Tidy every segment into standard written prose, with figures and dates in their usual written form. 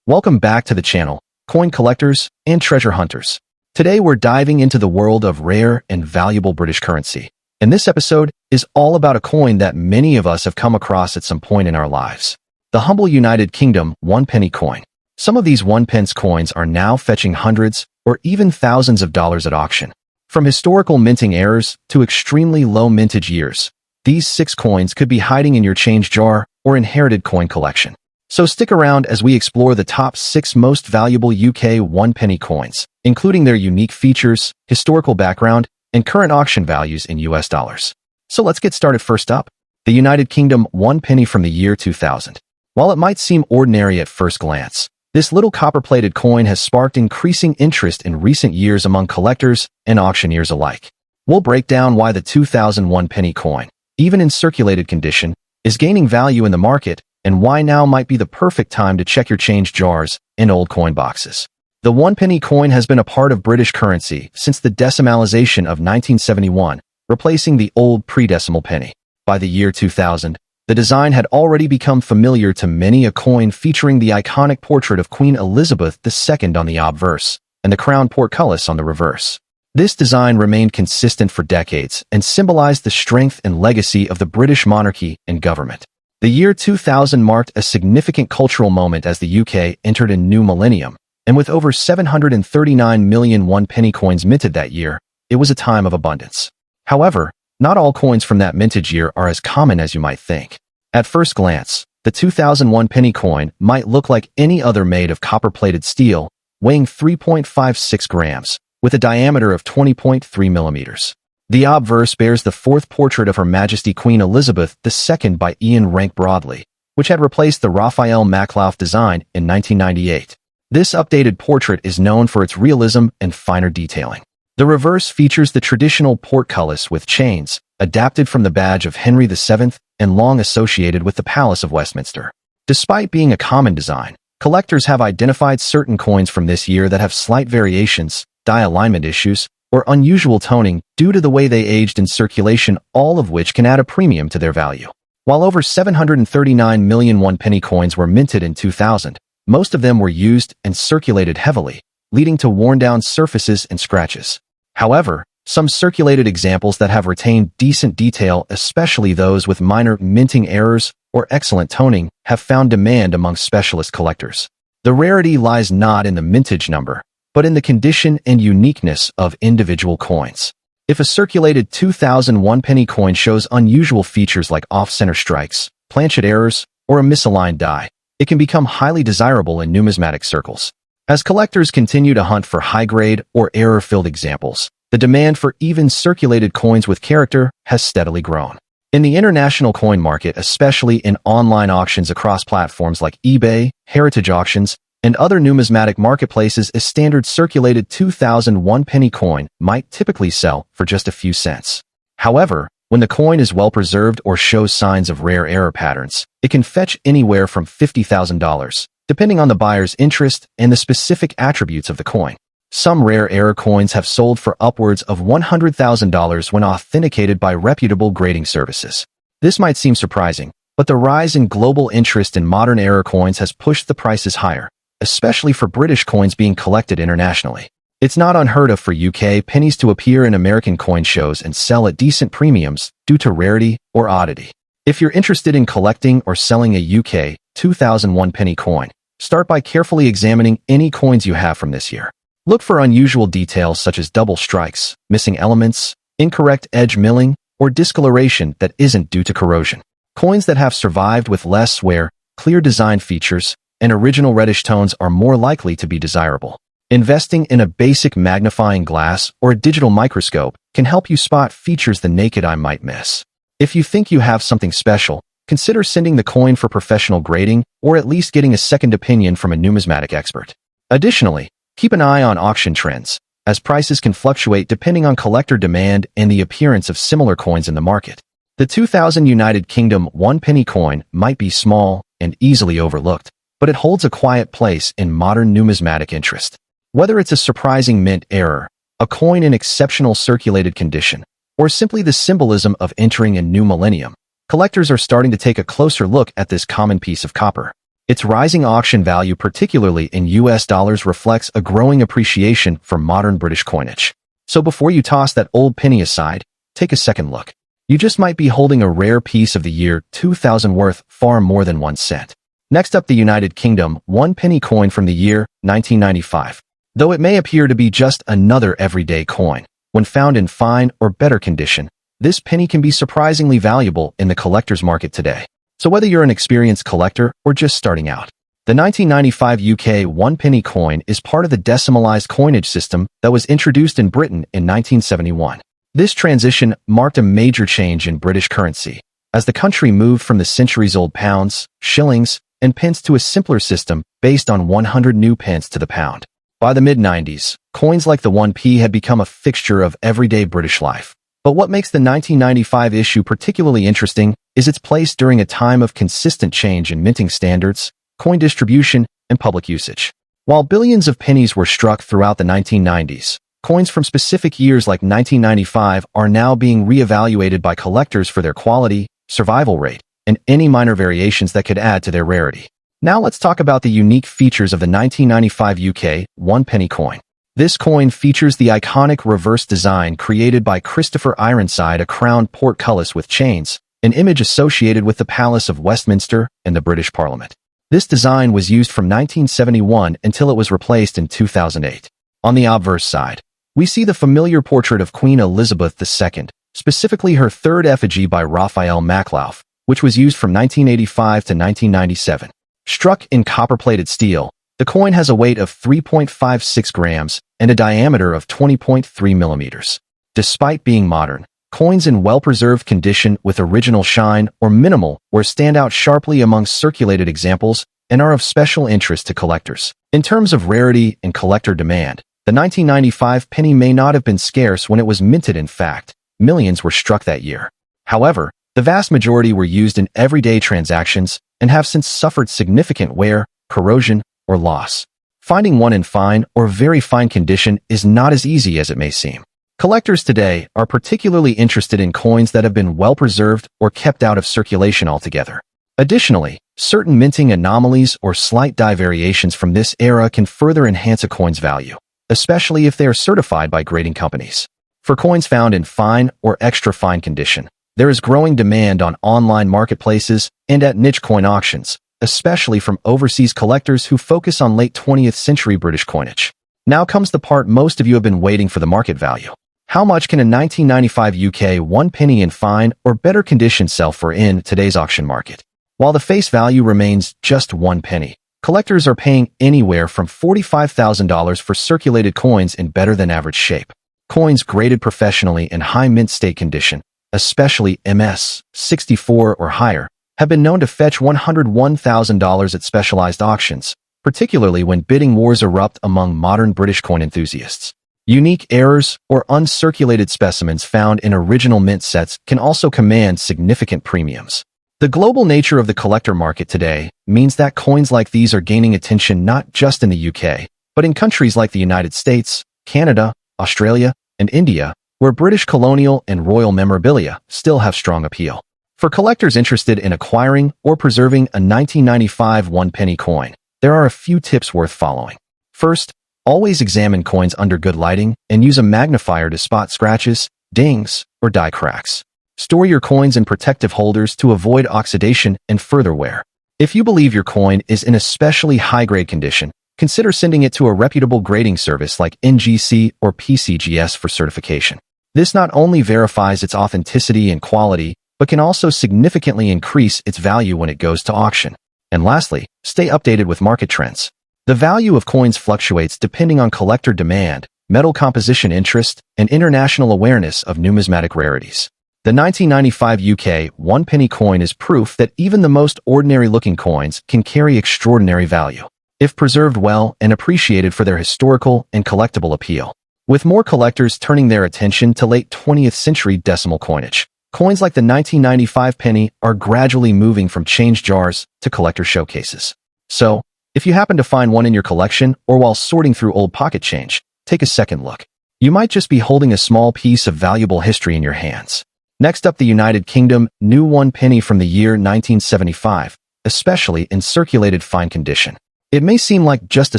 Welcome back to the channel, coin collectors and treasure hunters. Today we're diving into the world of rare and valuable British currency. And this episode is all about a coin that many of us have come across at some point in our lives. The humble United Kingdom 1 penny coin. Some of these 1-pence coins are now fetching hundreds or even thousands of dollars at auction. From historical minting errors to extremely low mintage years, these 6 coins could be hiding in your change jar or inherited coin collection. So stick around as we explore the top 6 most valuable UK 1 penny coins, including their unique features, historical background, and current auction values in US dollars. So let's get started. First up, the United Kingdom 1 penny from the year 2000. While it might seem ordinary at first glance, this little copper-plated coin has sparked increasing interest in recent years among collectors and auctioneers alike. We'll break down why the 2001 penny coin, even in circulated condition, is gaining value in the market, and why now might be the perfect time to check your change jars and old coin boxes. The 1 penny coin has been a part of British currency since the decimalization of 1971, replacing the old pre-decimal penny. By the year 2000, the design had already become familiar to many, a coin featuring the iconic portrait of Queen Elizabeth II on the obverse and the crown portcullis on the reverse. This design remained consistent for decades and symbolized the strength and legacy of the British monarchy and government. The year 2000 marked a significant cultural moment as the UK entered a new millennium, and with over 739 million 1 penny coins minted that year, it was a time of abundance. However, not all coins from that mintage year are as common as you might think. At first glance, the 2001 penny coin might look like any other made of copper-plated steel, weighing 3.56 grams, with a diameter of 20.3 millimeters. The obverse bears the 4th portrait of Her Majesty Queen Elizabeth II by Ian Rank Broadley, which had replaced the Raphael Maklauf design in 1998. This updated portrait is known for its realism and finer detailing. The reverse features the traditional portcullis with chains, adapted from the badge of Henry VII and long associated with the Palace of Westminster. Despite being a common design, collectors have identified certain coins from this year that have slight variations, die alignment issues, or unusual toning due to the way they aged in circulation, all of which can add a premium to their value. While over 739 million 1 penny coins were minted in 2000, most of them were used and circulated heavily, leading to worn-down surfaces and scratches. However, some circulated examples that have retained decent detail, especially those with minor minting errors or excellent toning, have found demand among specialist collectors. The rarity lies not in the mintage number, but in the condition and uniqueness of individual coins. If a circulated 2001 penny coin shows unusual features like off-center strikes, planchet errors, or a misaligned die, it can become highly desirable in numismatic circles. As collectors continue to hunt for high-grade or error-filled examples, the demand for even circulated coins with character has steadily grown. In the international coin market, especially in online auctions across platforms like eBay, heritage auctions, and other numismatic marketplaces, a standard circulated 2001 penny coin might typically sell for just a few cents. However, when the coin is well preserved or shows signs of rare error patterns, it can fetch anywhere from $50,000, depending on the buyer's interest and the specific attributes of the coin. Some rare error coins have sold for upwards of $100,000 when authenticated by reputable grading services. This might seem surprising, but the rise in global interest in modern error coins has pushed the prices higher, especially for British coins being collected internationally. It's not unheard of for UK pennies to appear in American coin shows and sell at decent premiums due to rarity or oddity. If you're interested in collecting or selling a UK 2001 penny coin, start by carefully examining any coins you have from this year. Look for unusual details such as double strikes, missing elements, incorrect edge milling, or discoloration that isn't due to corrosion. Coins that have survived with less wear, clear design features, and original reddish tones are more likely to be desirable. Investing in a basic magnifying glass or a digital microscope can help you spot features the naked eye might miss. If you think you have something special, consider sending the coin for professional grading or at least getting a second opinion from a numismatic expert. Additionally, keep an eye on auction trends, as prices can fluctuate depending on collector demand and the appearance of similar coins in the market. The 2000 United Kingdom 1 penny coin might be small and easily overlooked, but it holds a quiet place in modern numismatic interest. Whether it's a surprising mint error, a coin in exceptional circulated condition, or simply the symbolism of entering a new millennium, collectors are starting to take a closer look at this common piece of copper. Its rising auction value, particularly in US dollars, reflects a growing appreciation for modern British coinage. So before you toss that old penny aside, take a second look. You just might be holding a rare piece of the year 2000 worth far more than 1 cent. Next up, the United Kingdom 1 penny coin from the year 1995. Though it may appear to be just another everyday coin, when found in fine or better condition, this penny can be surprisingly valuable in the collector's market today. So whether you're an experienced collector or just starting out, the 1995 UK 1 penny coin is part of the decimalized coinage system that was introduced in Britain in 1971. This transition marked a major change in British currency, as the country moved from the centuries-old pounds, shillings, and pence to a simpler system based on 100 new pence to the pound. By the mid-90s, coins like the 1p had become a fixture of everyday British life. But what makes the 1995 issue particularly interesting is its place during a time of consistent change in minting standards, coin distribution, and public usage. While billions of pennies were struck throughout the 1990s, coins from specific years like 1995 are now being re-evaluated by collectors for their quality, survival rate, and any minor variations that could add to their rarity. Now let's talk about the unique features of the 1995 UK 1 penny coin. This coin features the iconic reverse design created by Christopher Ironside, a crowned portcullis with chains, an image associated with the Palace of Westminster and the British Parliament. This design was used from 1971 until it was replaced in 2008. On the obverse side, we see the familiar portrait of Queen Elizabeth II, specifically her third effigy by Raphael Maklauf, which was used from 1985 to 1997. Struck in copper-plated steel, the coin has a weight of 3.56 grams and a diameter of 20.3 millimeters. Despite being modern, coins in well-preserved condition with original shine or minimal wear stand out sharply among circulated examples and are of special interest to collectors. In terms of rarity and collector demand, the 1995 penny may not have been scarce when it was minted. In fact, millions were struck that year. However, the vast majority were used in everyday transactions and have since suffered significant wear, corrosion, or loss. Finding one in fine or very fine condition is not as easy as it may seem. Collectors today are particularly interested in coins that have been well preserved or kept out of circulation altogether. Additionally, certain minting anomalies or slight die variations from this era can further enhance a coin's value, especially if they are certified by grading companies. For coins found in fine or extra fine condition, there is growing demand on online marketplaces and at niche coin auctions, especially from overseas collectors who focus on late 20th century British coinage. Now comes the part most of you have been waiting for: the market value. How much can a 1995 UK 1 penny in fine or better condition sell for in today's auction market? While the face value remains just 1 penny, collectors are paying anywhere from $45,000 for circulated coins in better than average shape. Coins graded professionally in high mint state condition, especially MS 64 or higher, have been known to fetch $101,000 at specialized auctions, particularly when bidding wars erupt among modern British coin enthusiasts. Unique errors or uncirculated specimens found in original mint sets can also command significant premiums. The global nature of the collector market today means that coins like these are gaining attention not just in the UK, but in countries like the United States, Canada, Australia, and India, where British colonial and royal memorabilia still have strong appeal. For collectors interested in acquiring or preserving a 1995 1 penny coin, there are a few tips worth following. First, always examine coins under good lighting and use a magnifier to spot scratches, dings, or die cracks. Store your coins in protective holders to avoid oxidation and further wear. If you believe your coin is in especially high-grade condition, consider sending it to a reputable grading service like NGC or PCGS for certification. This not only verifies its authenticity and quality, but can also significantly increase its value when it goes to auction. And lastly, stay updated with market trends. The value of coins fluctuates depending on collector demand, metal composition interest, and international awareness of numismatic rarities. The 1995 UK 1 penny coin is proof that even the most ordinary-looking coins can carry extraordinary value, if preserved well and appreciated for their historical and collectible appeal. With more collectors turning their attention to late 20th century decimal coinage, coins like the 1995 penny are gradually moving from change jars to collector showcases. So, if you happen to find one in your collection or while sorting through old pocket change, take a second look. You might just be holding a small piece of valuable history in your hands. Next up, the United Kingdom new 1 penny from the year 1975. especially in circulated fine condition. It may seem like just a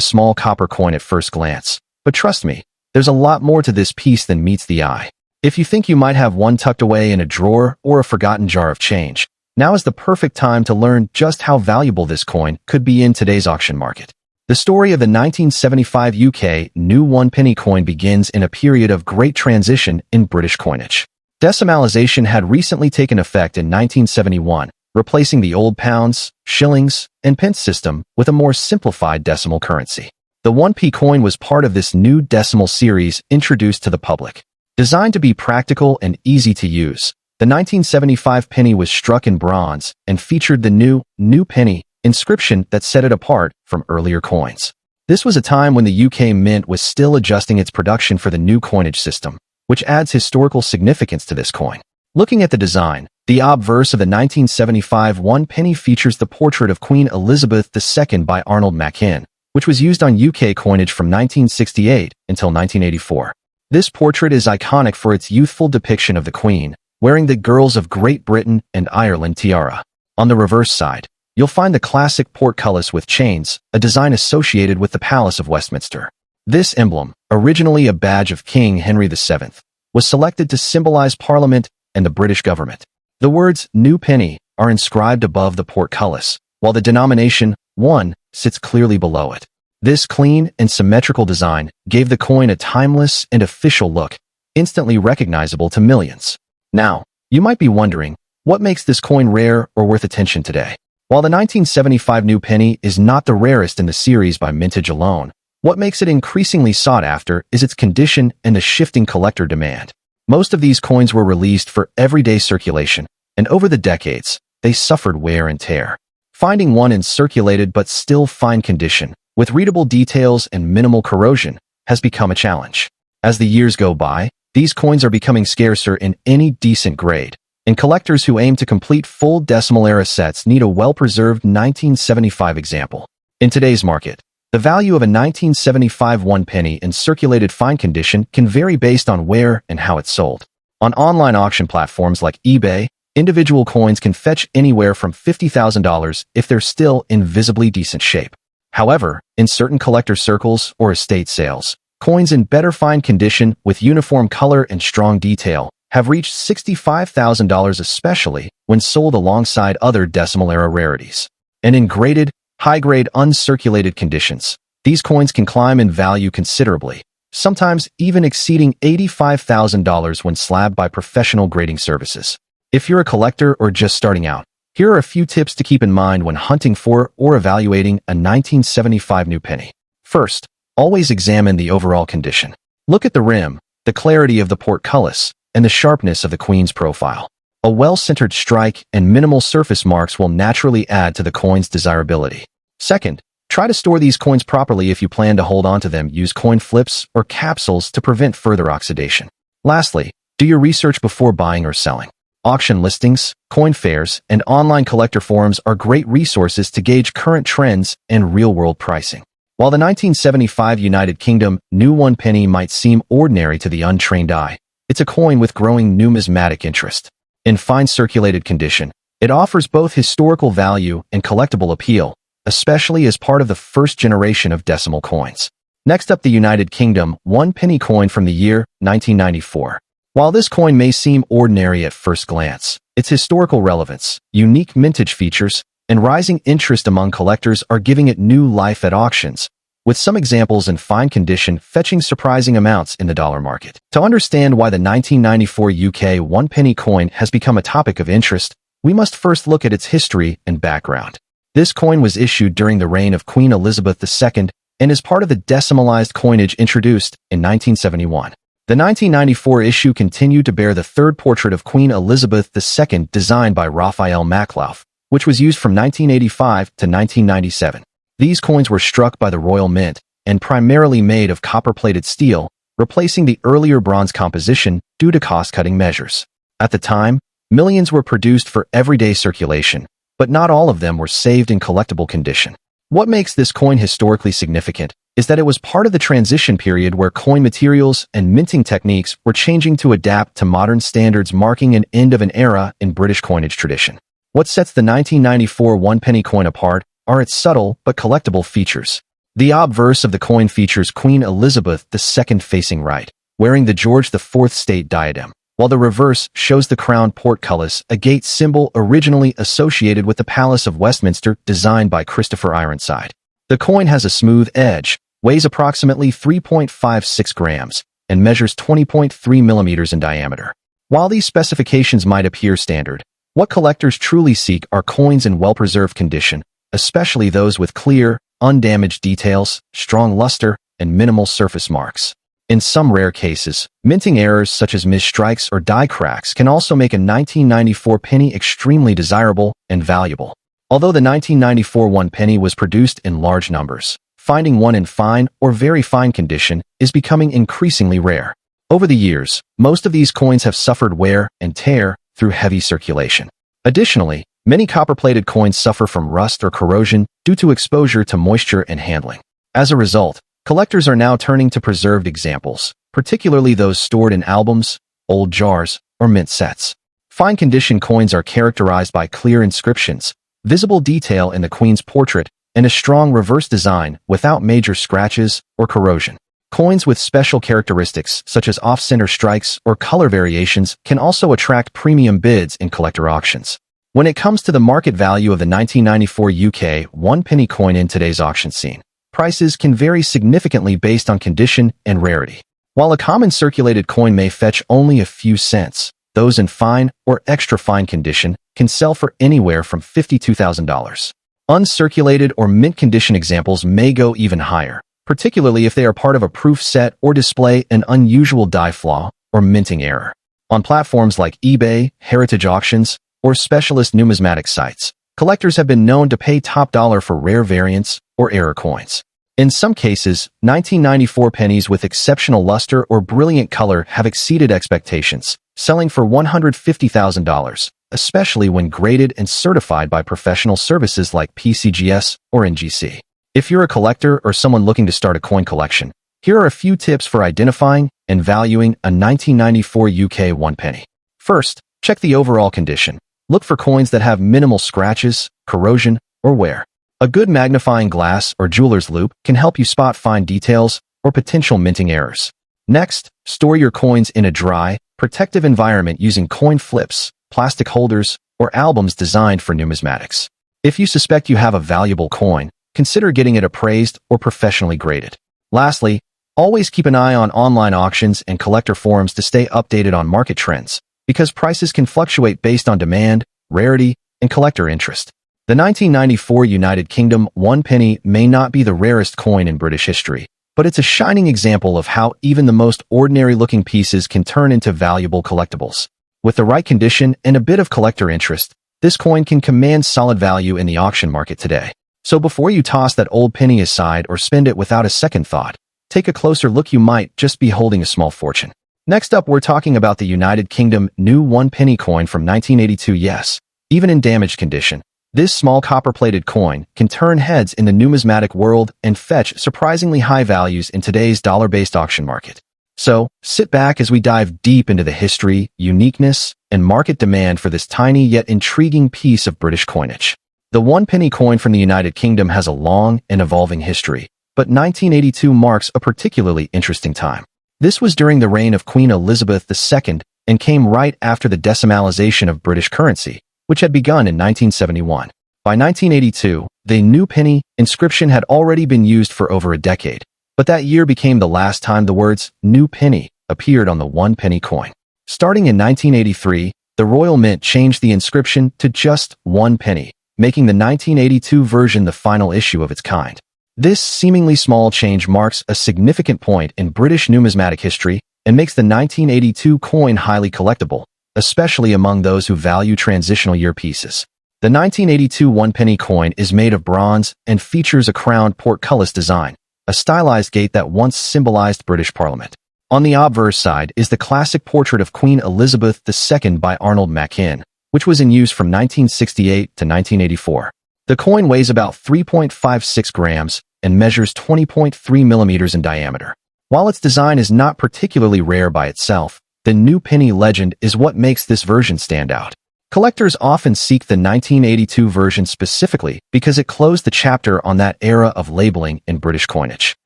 small copper coin at first glance, but trust me, there's a lot more to this piece than meets the eye. If you think you might have one tucked away in a drawer or a forgotten jar of change, now is the perfect time to learn just how valuable this coin could be in today's auction market. The story of the 1975 UK new 1 penny coin begins in a period of great transition in British coinage. Decimalisation had recently taken effect in 1971, replacing the old pounds, shillings, and pence system with a more simplified decimal currency. The 1p coin was part of this new decimal series introduced to the public. Designed to be practical and easy to use, the 1975 penny was struck in bronze and featured the new penny inscription that set it apart from earlier coins. This was a time when the UK Mint was still adjusting its production for the new coinage system, which adds historical significance to this coin. Looking at the design, the obverse of the 1975 1 penny features the portrait of Queen Elizabeth II by Arnold Machin, which was used on UK coinage from 1968 until 1984. This portrait is iconic for its youthful depiction of the Queen, wearing the Girls of Great Britain and Ireland tiara. On the reverse side, you'll find the classic portcullis with chains, a design associated with the Palace of Westminster. This emblem, originally a badge of King Henry VII, was selected to symbolize Parliament and the British government. The words "New Penny" are inscribed above the portcullis, while the denomination 1 sits clearly below it. This clean and symmetrical design gave the coin a timeless and official look, instantly recognizable to millions. Now, you might be wondering, what makes this coin rare or worth attention today? While the 1975 new penny is not the rarest in the series by mintage alone, what makes it increasingly sought after is its condition and the shifting collector demand. Most of these coins were released for everyday circulation, and over the decades, they suffered wear and tear. Finding one in circulated but still fine condition, with readable details and minimal corrosion, has become a challenge. As the years go by, these coins are becoming scarcer in any decent grade, and collectors who aim to complete full decimal-era sets need a well-preserved 1975 example. In today's market, the value of a 1975 1 penny in circulated fine condition can vary based on where and how it's sold. On online auction platforms like eBay, individual coins can fetch anywhere from $50,000 if they're still in visibly decent shape. However, in certain collector circles or estate sales, coins in better fine condition with uniform color and strong detail have reached $65,000, especially when sold alongside other decimal-era rarities. And in graded, high-grade uncirculated conditions, these coins can climb in value considerably, sometimes even exceeding $85,000 when slabbed by professional grading services. If you're a collector or just starting out, here are a few tips to keep in mind when hunting for or evaluating a 1975 new penny. First, always examine the overall condition. Look at the rim, the clarity of the portcullis, and the sharpness of the Queen's profile. A well-centered strike and minimal surface marks will naturally add to the coin's desirability. Second, try to store these coins properly. If you plan to hold onto them, use coin flips or capsules to prevent further oxidation. Lastly, do your research before buying or selling. Auction listings, coin fairs, and online collector forums are great resources to gauge current trends and real-world pricing. While the 1975 United Kingdom new 1 penny might seem ordinary to the untrained eye, it's a coin with growing numismatic interest. In fine circulated condition, it offers both historical value and collectible appeal, especially as part of the first generation of decimal coins. Next up, the United Kingdom 1 penny coin from the year 1994. While this coin may seem ordinary at first glance, its historical relevance, unique mintage features, and rising interest among collectors are giving it new life at auctions, with some examples in fine condition fetching surprising amounts in the dollar market. To understand why the 1994 UK 1 penny coin has become a topic of interest, we must first look at its history and background. This coin was issued during the reign of Queen Elizabeth II and is part of the decimalized coinage introduced in 1971. The 1994 issue continued to bear the third portrait of Queen Elizabeth II designed by Raphael Maklauf, which was used from 1985 to 1997. These coins were struck by the Royal Mint and primarily made of copper-plated steel, replacing the earlier bronze composition due to cost-cutting measures. At the time, millions were produced for everyday circulation, but not all of them were saved in collectible condition. What makes this coin historically significant is that it was part of the transition period where coin materials and minting techniques were changing to adapt to modern standards, marking an end of an era in British coinage tradition. What sets the 1994 one-penny coin apart are its subtle but collectible features. The obverse of the coin features Queen Elizabeth II facing right, wearing the George IV state diadem, while the reverse shows the crown portcullis, a gate symbol originally associated with the Palace of Westminster designed by Christopher Ironside. The coin has a smooth edge, weighs approximately 3.56 grams, and measures 20.3 millimeters in diameter. While these specifications might appear standard, what collectors truly seek are coins in well-preserved condition, especially those with clear, undamaged details, strong luster, and minimal surface marks. In some rare cases, minting errors such as misstrikes or die cracks can also make a 1994 penny extremely desirable and valuable. Although the 1994 one penny was produced in large numbers, finding one in fine or very fine condition is becoming increasingly rare. Over the years, most of these coins have suffered wear and tear through heavy circulation. Additionally, many copper-plated coins suffer from rust or corrosion due to exposure to moisture and handling. As a result, collectors are now turning to preserved examples, particularly those stored in albums, old jars, or mint sets. Fine condition coins are characterized by clear inscriptions, visible detail in the Queen's portrait, and a strong reverse design without major scratches or corrosion. Coins with special characteristics, such as off-center strikes or color variations, can also attract premium bids in collector auctions. When it comes to the market value of the 1994 UK one-penny coin in today's auction scene, prices can vary significantly based on condition and rarity. While a common circulated coin may fetch only a few cents, those in fine or extra-fine condition can sell for anywhere from $52,000. Uncirculated or mint condition examples may go even higher, particularly if they are part of a proof set or display an unusual die flaw or minting error. On platforms like eBay, heritage auctions, or specialist numismatic sites, collectors have been known to pay top dollar for rare variants or error coins. In some cases, 1994 pennies with exceptional luster or brilliant color have exceeded expectations, selling for $150,000, especially when graded and certified by professional services like PCGS or NGC. If you're a collector or someone looking to start a coin collection, here are a few tips for identifying and valuing a 1994 UK one penny. First, check the overall condition. Look for coins that have minimal scratches, corrosion, or wear. A good magnifying glass or jeweler's loupe can help you spot fine details or potential minting errors. Next, store your coins in a dry, protective environment using coin flips, plastic holders, or albums designed for numismatics. If you suspect you have a valuable coin, consider getting it appraised or professionally graded. Lastly, always keep an eye on online auctions and collector forums to stay updated on market trends, because prices can fluctuate based on demand, rarity, and collector interest. The 1994 United Kingdom one penny may not be the rarest coin in British history, but it's a shining example of how even the most ordinary-looking pieces can turn into valuable collectibles. With the right condition and a bit of collector interest, this coin can command solid value in the auction market today. So before you toss that old penny aside or spend it without a second thought, take a closer look. You might just be holding a small fortune. Next up, we're talking about the United Kingdom new one-penny coin from 1982. Yes, even in damaged condition, this small copper-plated coin can turn heads in the numismatic world and fetch surprisingly high values in today's dollar-based auction market. So, sit back as we dive deep into the history, uniqueness, and market demand for this tiny yet intriguing piece of British coinage. The one-penny coin from the United Kingdom has a long and evolving history, but 1982 marks a particularly interesting time. This was during the reign of Queen Elizabeth II and came right after the decimalization of British currency, which had begun in 1971. By 1982, the new penny inscription had already been used for over a decade, but that year became the last time the words "new penny" appeared on the one-penny coin. Starting in 1983, the Royal Mint changed the inscription to just one penny, making the 1982 version the final issue of its kind. This seemingly small change marks a significant point in British numismatic history and makes the 1982 coin highly collectible, especially among those who value transitional year pieces. The 1982 one-penny coin is made of bronze and features a crowned portcullis design, a stylized gate that once symbolized British Parliament. On the obverse side is the classic portrait of Queen Elizabeth II by Arnold Machin, which was in use from 1968 to 1984. The coin weighs about 3.56 grams and measures 20.3 millimeters in diameter. While its design is not particularly rare by itself, the new penny legend is what makes this version stand out. Collectors often seek the 1982 version specifically because it closed the chapter on that era of labeling in British coinage.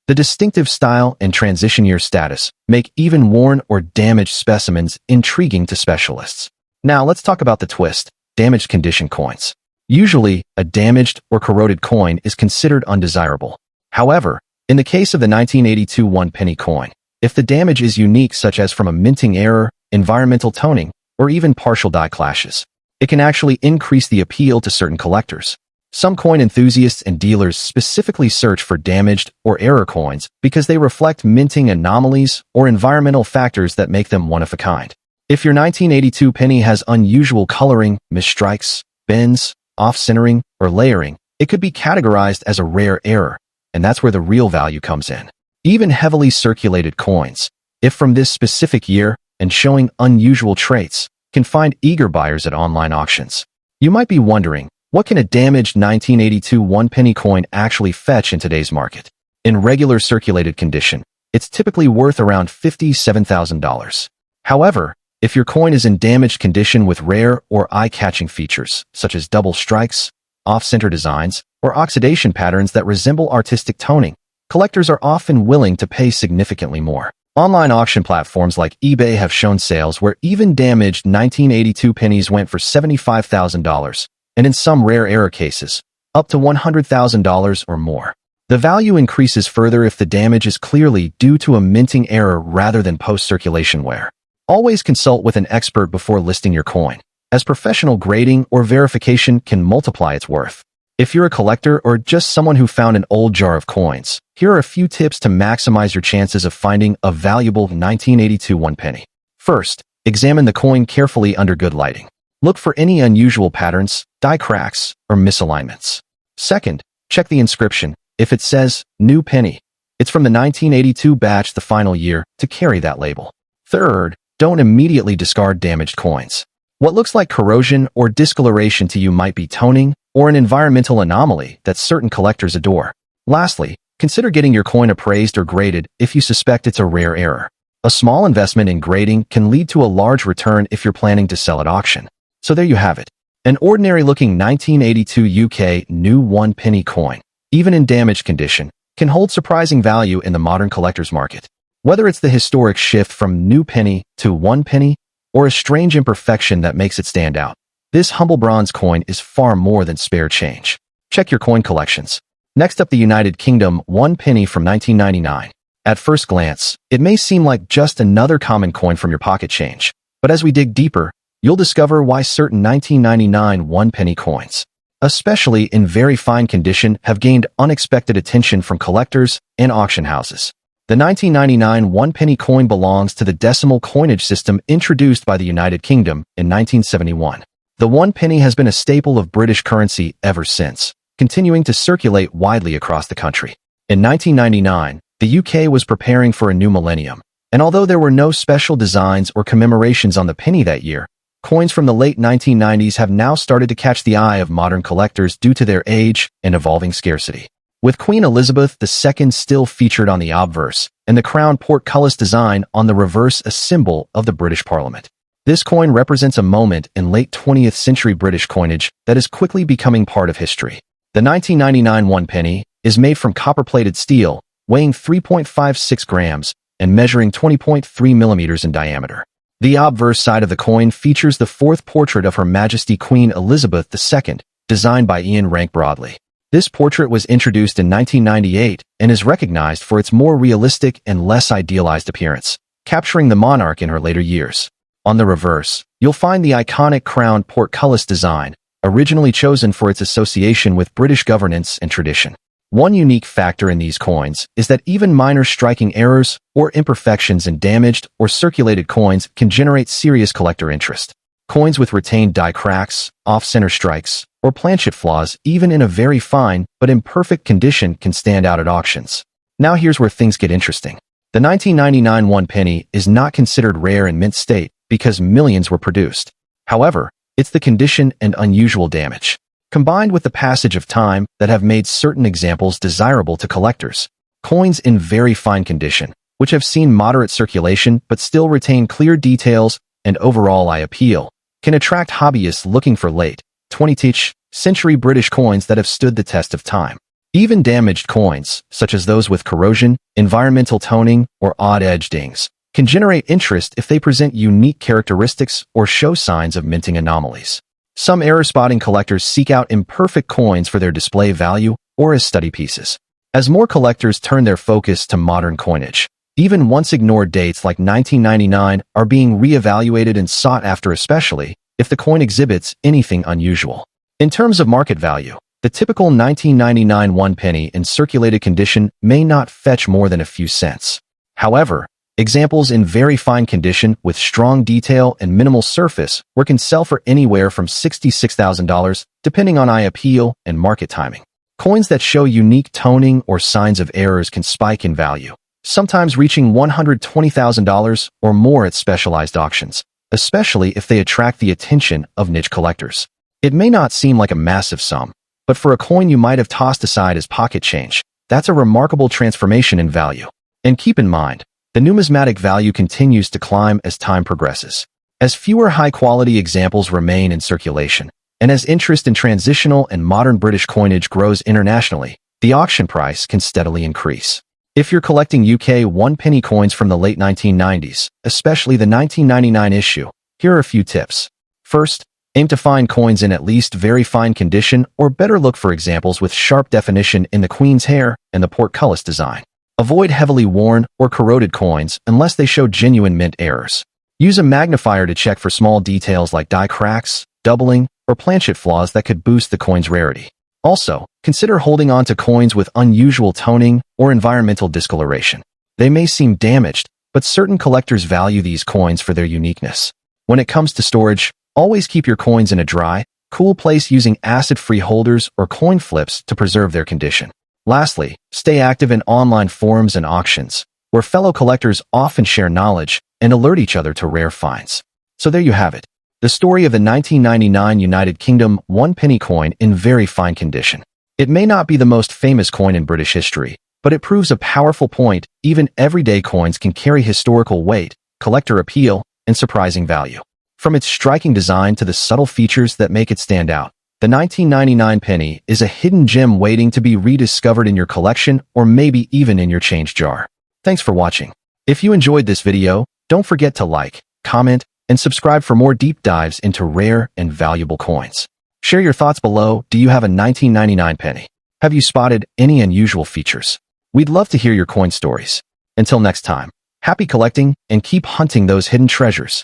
The distinctive style and transition year status make even worn or damaged specimens intriguing to specialists. Now let's talk about the twist, damaged condition coins. Usually, a damaged or corroded coin is considered undesirable. However, in the case of the 1982 one-penny coin, if the damage is unique such as from a minting error, environmental toning, or even partial die clashes, it can actually increase the appeal to certain collectors. Some coin enthusiasts and dealers specifically search for damaged or error coins because they reflect minting anomalies or environmental factors that make them one-of-a-kind. If your 1982 penny has unusual coloring, misstrikes, bends, off-centering, or layering, it could be categorized as a rare error, and that's where the real value comes in. Even heavily circulated coins, if from this specific year and showing unusual traits, can find eager buyers at online auctions. You might be wondering, what can a damaged 1982 one-penny coin actually fetch in today's market? In regular circulated condition, it's typically worth around $57,000. However, if your coin is in damaged condition with rare or eye-catching features, such as double strikes, off-center designs, or oxidation patterns that resemble artistic toning, collectors are often willing to pay significantly more. Online auction platforms like eBay have shown sales where even damaged 1982 pennies went for $75,000, and in some rare error cases, up to $100,000 or more. The value increases further if the damage is clearly due to a minting error rather than post-circulation wear. Always consult with an expert before listing your coin, as professional grading or verification can multiply its worth. If you're a collector or just someone who found an old jar of coins, here are a few tips to maximize your chances of finding a valuable 1982 one-penny. First, examine the coin carefully under good lighting. Look for any unusual patterns, die cracks, or misalignments. Second, check the inscription. If it says, "New Penny," it's from the 1982 batch, the final year, to carry that label. Third, don't immediately discard damaged coins. What looks like corrosion or discoloration to you might be toning or an environmental anomaly that certain collectors adore. Lastly, consider getting your coin appraised or graded if you suspect it's a rare error. A small investment in grading can lead to a large return if you're planning to sell at auction. So there you have it. An ordinary-looking 1982 UK new one-penny coin, even in damaged condition, can hold surprising value in the modern collector's market. Whether it's the historic shift from new penny to one penny, or a strange imperfection that makes it stand out, this humble bronze coin is far more than spare change. Check your coin collections. Next up, the United Kingdom one penny from 1999. At first glance, it may seem like just another common coin from your pocket change, but as we dig deeper, you'll discover why certain 1999 one-penny coins, especially in very fine condition, have gained unexpected attention from collectors and auction houses. The 1999 one-penny coin belongs to the decimal coinage system introduced by the United Kingdom in 1971. The one penny has been a staple of British currency ever since, continuing to circulate widely across the country. In 1999, the UK was preparing for a new millennium, and although there were no special designs or commemorations on the penny that year, coins from the late 1990s have now started to catch the eye of modern collectors due to their age and evolving scarcity. With Queen Elizabeth II still featured on the obverse, and the crown portcullis design on the reverse a symbol of the British Parliament. This coin represents a moment in late 20th century British coinage that is quickly becoming part of history. The 1999 one penny is made from copper-plated steel, weighing 3.56 grams and measuring 20.3 millimeters in diameter. The obverse side of the coin features the fourth portrait of Her Majesty Queen Elizabeth II, designed by Ian Rank Broadley. This portrait was introduced in 1998 and is recognized for its more realistic and less idealized appearance, capturing the monarch in her later years. On the reverse, you'll find the iconic crown portcullis design, originally chosen for its association with British governance and tradition. One unique factor in these coins is that even minor striking errors or imperfections in damaged or circulated coins can generate serious collector interest. Coins with retained die cracks, off-center strikes, or planchet flaws, even in a very fine but imperfect condition, can stand out at auctions. Now here's where things get interesting. The 1999 one penny is not considered rare in mint state because millions were produced. However, it's the condition and unusual damage, combined with the passage of time, that have made certain examples desirable to collectors. Coins in very fine condition, which have seen moderate circulation but still retain clear details and overall eye appeal, can attract hobbyists looking for late 20th century British coins that have stood the test of time. Even damaged coins, such as those with corrosion, environmental toning, or odd-edged dings, can generate interest if they present unique characteristics or show signs of minting anomalies. Some error-spotting collectors seek out imperfect coins for their display value or as study pieces. As more collectors turn their focus to modern coinage, even once-ignored dates like 1999 are being re-evaluated and sought after, especially if the coin exhibits anything unusual. In terms of market value, the typical 1999 one penny in circulated condition may not fetch more than a few cents. However, examples in very fine condition with strong detail and minimal surface can sell for anywhere from $66,000 depending on eye appeal and market timing. Coins that show unique toning or signs of errors can spike in value, sometimes reaching $120,000 or more at specialized auctions, especially if they attract the attention of niche collectors. It may not seem like a massive sum, but for a coin you might have tossed aside as pocket change, that's a remarkable transformation in value. And keep in mind, the numismatic value continues to climb as time progresses. As fewer high-quality examples remain in circulation, and as interest in transitional and modern British coinage grows internationally, the auction price can steadily increase. If you're collecting UK one-penny coins from the late 1990s, especially the 1999 issue, here are a few tips. First, aim to find coins in at least very fine condition, or better look for examples with sharp definition in the Queen's hair and the portcullis design. Avoid heavily worn or corroded coins unless they show genuine mint errors. Use a magnifier to check for small details like die cracks, doubling, or planchet flaws that could boost the coin's rarity. Also, consider holding on to coins with unusual toning or environmental discoloration. They may seem damaged, but certain collectors value these coins for their uniqueness. When it comes to storage, always keep your coins in a dry, cool place using acid-free holders or coin flips to preserve their condition. Lastly, stay active in online forums and auctions, where fellow collectors often share knowledge and alert each other to rare finds. So there you have it, the story of the 1999 United Kingdom one-penny coin in very fine condition. It may not be the most famous coin in British history, but it proves a powerful point: even everyday coins can carry historical weight, collector appeal, and surprising value. From its striking design to the subtle features that make it stand out, the 1999 penny is a hidden gem waiting to be rediscovered in your collection or maybe even in your change jar. Thanks for watching. If you enjoyed this video, don't forget to like, comment, and subscribe for more deep dives into rare and valuable coins. Share your thoughts below. Do you have a 1999 penny? Have you spotted any unusual features? We'd love to hear your coin stories. Until next time, happy collecting and keep hunting those hidden treasures.